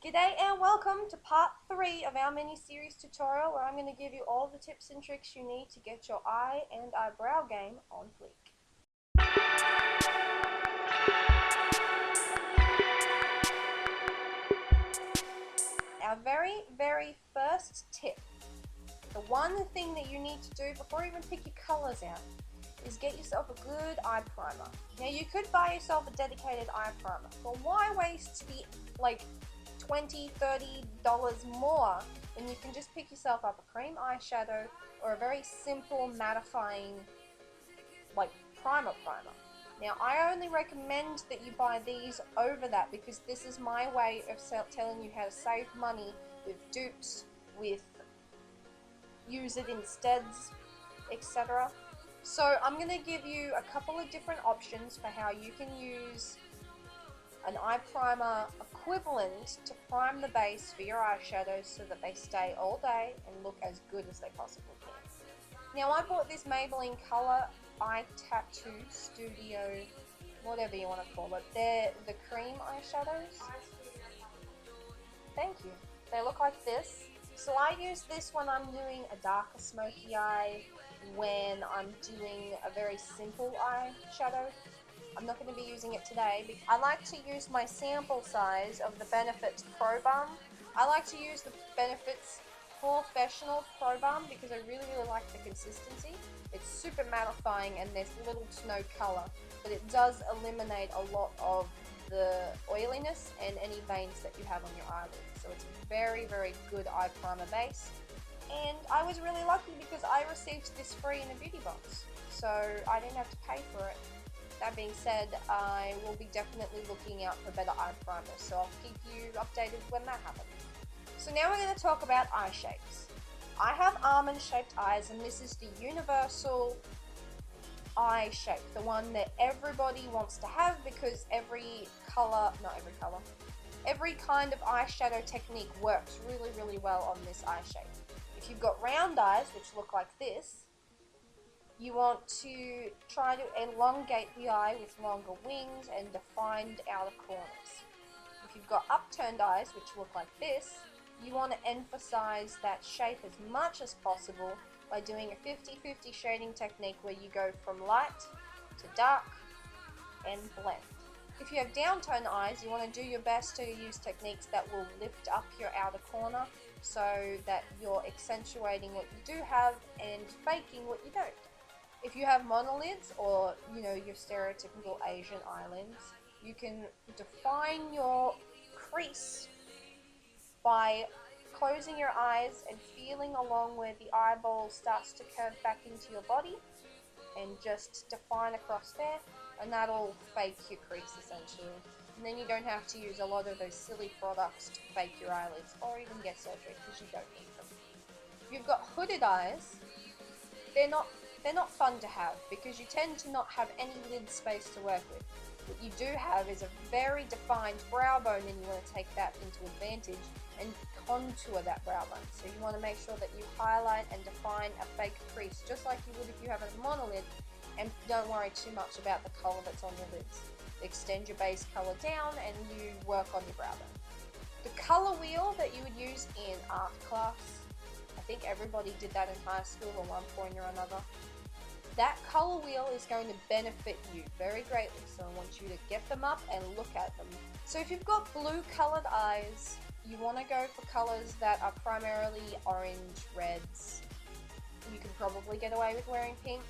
G'day and welcome to part 3 of our mini-series tutorial where I'm going to give you all the tips and tricks you need to get your eye and eyebrow game on fleek. Our very first tip, the one thing that you need to do before you even pick your colours out, is get yourself a good eye primer. Now you could buy yourself a dedicated eye primer, but why waste the $20–30 more when you can just pick yourself up a cream eyeshadow or a very simple mattifying primer. Now I only recommend that you buy these over that because this is my way of telling you how to save money with dupes, with use it insteads, etc. So I'm going to give you a couple of different options for how you can use an eye primer equivalent to prime the base for your eyeshadows so that they stay all day and look as good as they possibly can. Now I bought this Maybelline Color Eye Tattoo Studio, whatever you want to call it. They're the cream eyeshadows. Thank you. They look like this. So I use this when I'm doing a darker smoky eye, when I'm doing a very simple eyeshadow. I'm not going to be using it today because I like to use my sample size of the Benefits Pro Balm. I like to use the Benefits Professional Pro Balm because I really like the consistency. It's super mattifying and there's little to no colour, but it does eliminate a lot of the oiliness and any veins that you have on your eyelids. So it's a very good eye primer base. And I was really lucky because I received this free in a beauty box, so I didn't have to pay for it. That being said, I will be definitely looking out for better eye primers, so I'll keep you updated when that happens. So now we're going to talk about eye shapes. I have almond shaped eyes, and this is the universal eye shape, the one that everybody wants to have because every kind of eyeshadow technique works really well on this eye shape. If you've got round eyes, which look like this, you want to try to elongate the eye with longer wings and defined outer corners. If you've got upturned eyes, which look like this, you want to emphasize that shape as much as possible by doing a 50-50 shading technique where you go from light to dark and blend. If you have downturned eyes, you want to do your best to use techniques that will lift up your outer corner so that you're accentuating what you do have and faking what you don't. If you have monolids or your stereotypical Asian eyelids, you can define your crease by closing your eyes and feeling along where the eyeball starts to curve back into your body and just define across there, and that'll fake your crease essentially. And then you don't have to use a lot of those silly products to fake your eyelids or even get surgery because you don't need them. If you've got hooded eyes, they're not fun to have because you tend to not have any lid space to work with. What you do have is a very defined brow bone, and you want to take that into advantage and contour that brow bone. So you want to make sure that you highlight and define a fake crease just like you would if you have a monolid, and don't worry too much about the colour that's on your lids. Extend your base colour down and you work on your brow bone. The colour wheel that you would use in art class, I think everybody did that in high school at one point or another. That colour wheel is going to benefit you very greatly, so I want you to get them up and look at them. So if you've got blue coloured eyes, you want to go for colours that are primarily orange, reds. You can probably get away with wearing pink.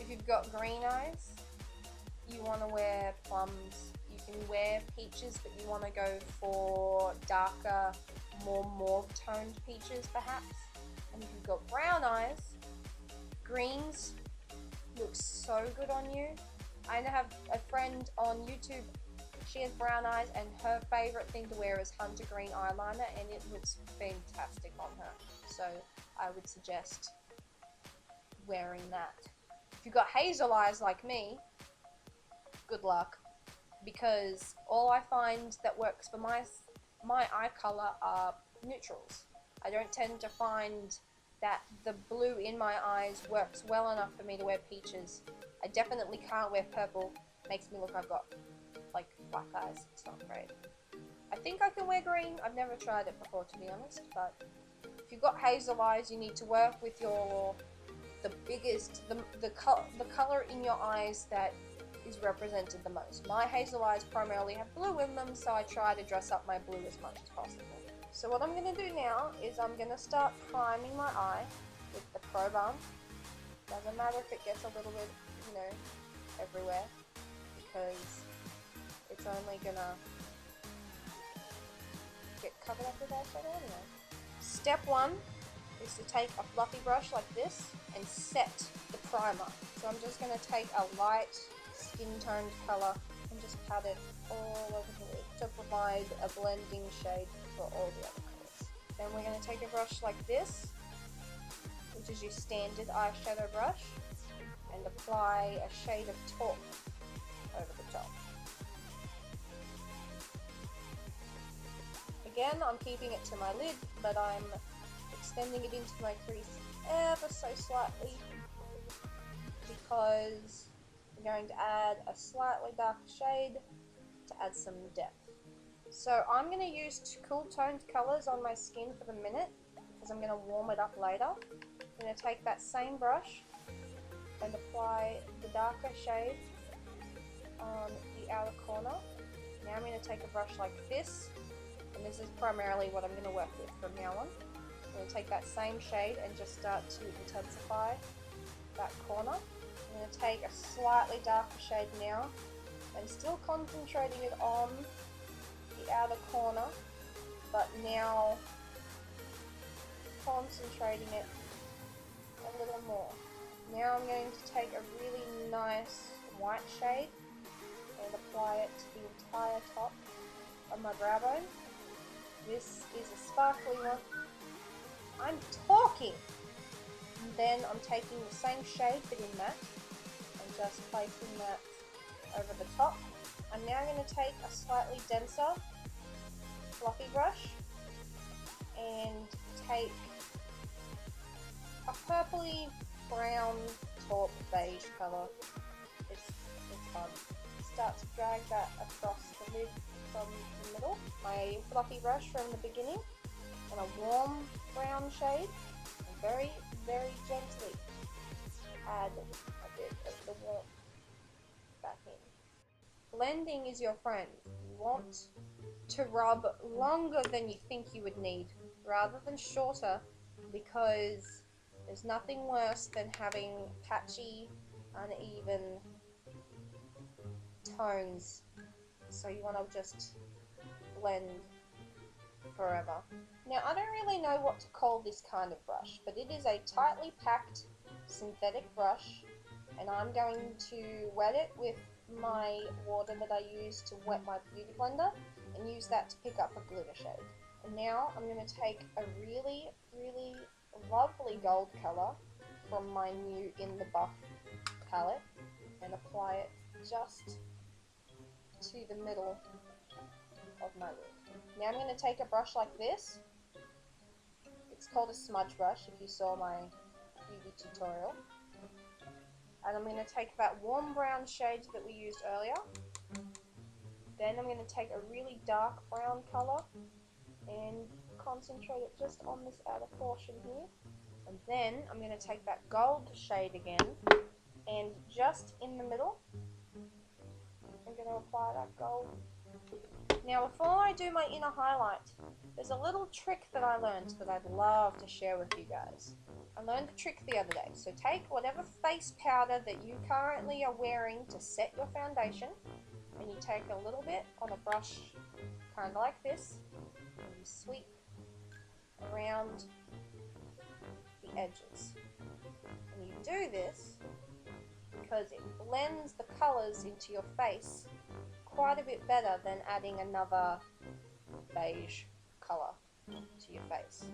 If you've got green eyes, you want to wear plums. You can wear peaches, but you want to go for darker, more mauve-toned peaches perhaps. And if you've got brown eyes, greens look so good on you. I have a friend on YouTube, she has brown eyes and her favourite thing to wear is hunter green eyeliner, and it looks fantastic on her. So I would suggest wearing that. If you've got hazel eyes like me, good luck, because all I find that works for my eye colour are neutrals. I don't tend to find that the blue in my eyes works well enough for me to wear peaches I definitely can't wear purple. Makes me look I've got like black eyes. It's not great. I think I can wear green. I've never tried it before, to be honest, but if you've got hazel eyes, you need to work with the color in your eyes that is represented the most. My hazel eyes primarily have blue in them, so I try to dress up my blue as much as possible. So what I'm going to do now is I'm going to start priming my eye with the Pro Balm. Doesn't matter if it gets a little bit, you know, everywhere, because it's only going to get covered up with eyeshadow anyway. Step 1 is to take a fluffy brush like this and set the primer. So I'm just going to take a light skin toned color and just pat it all over the lid to provide a blending shade for all the other colors. Then we're going to take a brush like this, which is your standard eyeshadow brush, and apply a shade of taupe over the top. Again, I'm keeping it to my lid, but I'm extending it into my crease ever so slightly because I'm going to add a slightly darker shade to add some depth. So I'm going to use cool toned colors on my skin for the minute because I'm going to warm it up later. I'm going to take that same brush and apply the darker shade on the outer corner. Now I'm going to take a brush like this, and this is primarily what I'm going to work with from now on. I'm going to take that same shade and just start to intensify that corner. I'm going to take a slightly darker shade now and still concentrating it on the outer corner, but now concentrating it a little more. Now I'm going to take a really nice white shade and apply it to the entire top of my brow bone. This is a sparkly one. I'm talking! And then I'm taking the same shade but in matte and just placing that over the top. I'm now going to take a slightly denser fluffy brush and take a purpley brown taupe beige colour. It's fun. Start to drag that across the lid from the middle. My fluffy brush from the beginning and a warm brown shade, and very, very gently add a bit of the warmth back in. Blending is your friend. You want to rub longer than you think you would need rather than shorter, because there's nothing worse than having patchy, uneven tones. So you want to just blend forever. Now I don't really know what to call this kind of brush, but it is a tightly packed synthetic brush, and I'm going to wet it with my water that I use to wet my beauty blender and use that to pick up a glitter shade. And now I'm going to take a really, really lovely gold color from my new In the Buff palette and apply it just to the middle of my lid. Now I'm going to take a brush like this. It's called a smudge brush if you saw my beauty tutorial. And I'm going to take that warm brown shade that we used earlier. Then I'm going to take a really dark brown color and concentrate it just on this outer portion here. And then I'm going to take that gold shade again and just in the middle I'm going to apply that gold. Now before I do my inner highlight, there's a little trick that I learned that I'd love to share with you guys. I learned the trick the other day. So take whatever face powder that you currently are wearing to set your foundation, and you take a little bit on a brush kind of like this, and you sweep around the edges. And you do this because it blends the colors into your face quite a bit better than adding another beige color to your face.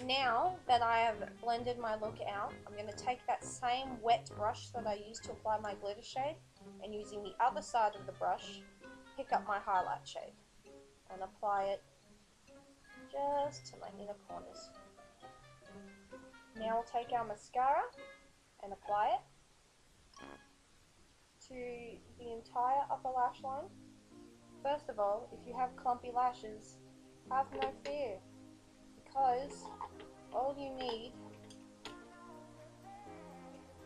Now that I have blended my look out, I'm going to take that same wet brush that I used to apply my glitter shade, and using the other side of the brush, pick up my highlight shade and apply it just to my inner corners. Now we'll take our mascara and apply it. to the entire upper lash line. First of all, if you have clumpy lashes, have no fear, because all you need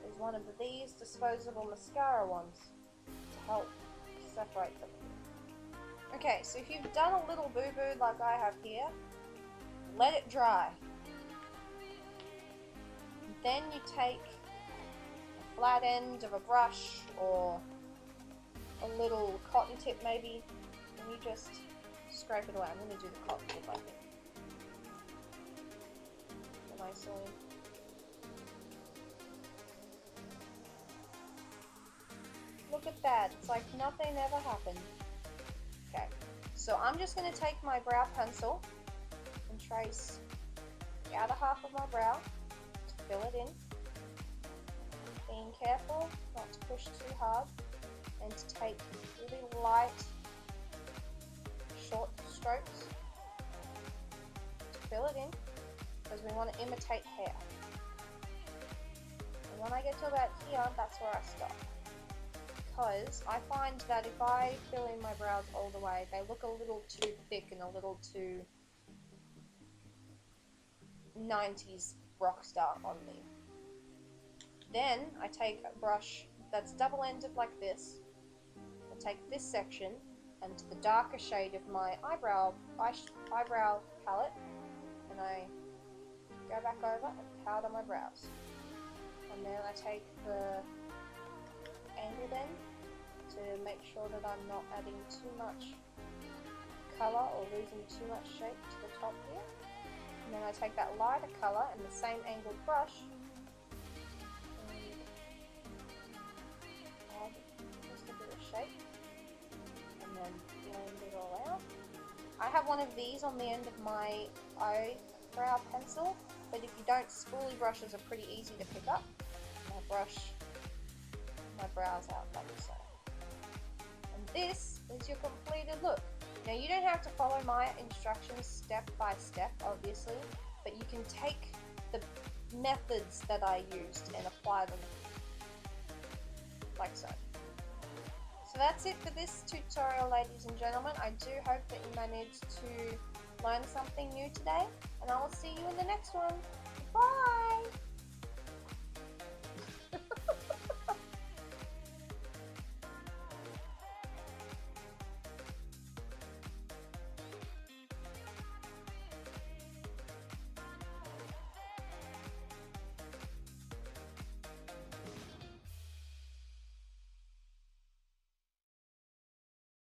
is one of these disposable mascara ones to help separate them. Okay, so if you've done a little boo-boo like I have here, let it dry. Then you take a flat end of a brush or a little cotton tip maybe, and you just scrape it away. I'm going to do the cotton tip, I think. Nicely. Look at that, it's like nothing ever happened. Okay, so I'm just going to take my brow pencil and trace the outer half of my brow to fill it in. Being careful not to push too hard, and to take really light, short strokes to fill it in, because we want to imitate hair. And when I get to about here, that's where I stop. Because I find that if I fill in my brows all the way, they look a little too thick and a little too 90s rock star on me. Then I take a brush that's double-ended like this. I take this section and to the darker shade of my eyebrow palette, and I go back over and powder my brows. And then I take the angled end to make sure that I'm not adding too much colour or losing too much shape to the top here. And then I take that lighter colour and the same angled brush and add just a bit of shape, and then blend it all out. I have one of these on the end of my eyebrow pencil, but if you don't, spoolie brushes are pretty easy to pick up. And I brush my brows out like so. And this is your completed look. Now you don't have to follow my instructions step by step, obviously, but you can take the methods that I used and apply them like so. So that's it for this tutorial, ladies and gentlemen. I do hope that you managed to learn something new today, and I will see you in the next one. Bye!